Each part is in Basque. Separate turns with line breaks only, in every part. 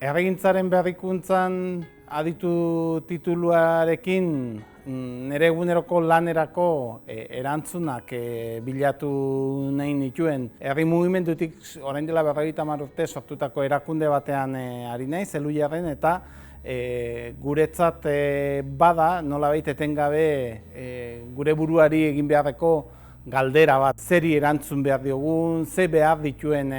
Herrigintzaren berrikuntzan aditu tituluarekin nire eguneroko lanerako erantzunak bilatu nahi nituen. Herri mugimendutik orain dela 50 urte sortutako erakunde batean ari naiz, Elhuyarren, eta guretzat bada nolabait etengabe gure buruari egin beharreko galdera bat, zeri erantzun behar diogun, ze behar dituen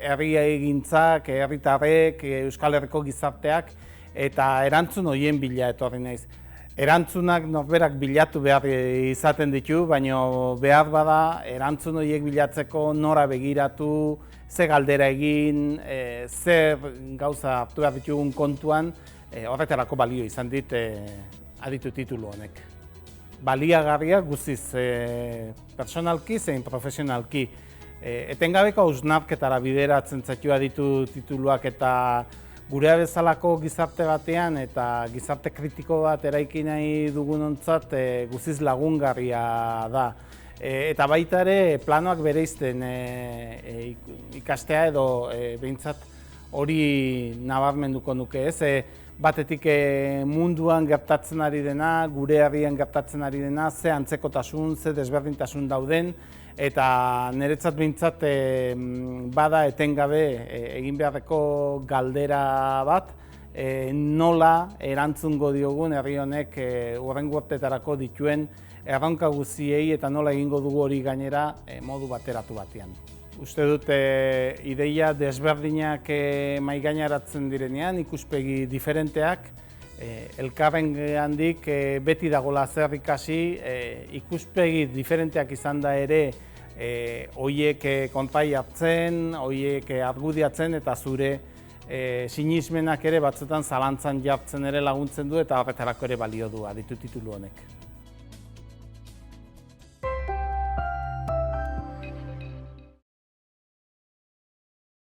herrigintzak, herritarrek, Euskal Herriko gizarteak, eta erantzun horien bila etorri naiz. Erantzunak norberak bilatu behar izaten ditu, baina behar bada erantzun horiek bilatzeko nora begiratu, ze galdera egin, zer gauza hartu behar ditugun kontuan, horretarako balio izan dit aditu titulu honek. Baliagarria guztiz personalki zein profesionalki. Etengabeko hausnarketara bideratzen zaitu aditu tituluak, eta gurea bezalako gizarte batean eta gizarte kritiko bat eraiki nahi dugunontzat guztiz lagungarria da. Eta baita ere planoak bereizten ikastea edo behintzat hori nabarmenduko nuke, ez? Batetik munduan gertatzen ari dena, gure herrian gertatzen ari dena, ze antzekotasun, ze desberdintasun dauden, eta niretzat behintzat bada etengabe egin beharreko galdera bat, nola erantzungo diogun herri honek hurrengo urteetarako dituen erronka guztiei, eta nola egingo dugu hori gainera modu bateratu batean. Uste dut ideia desberdinak mahaigaineratzen direnean, ikuspegi diferenteak, elkarrengandik beti dagoela zer ikasi, ikuspegi diferenteak izan da ere horiek kontai hartzen, horiek argudiatzen, eta zure sinismenak ere batzuetan zalantzan jartzen ere laguntzen du, eta horretarako ere balio du aditu titulu honek.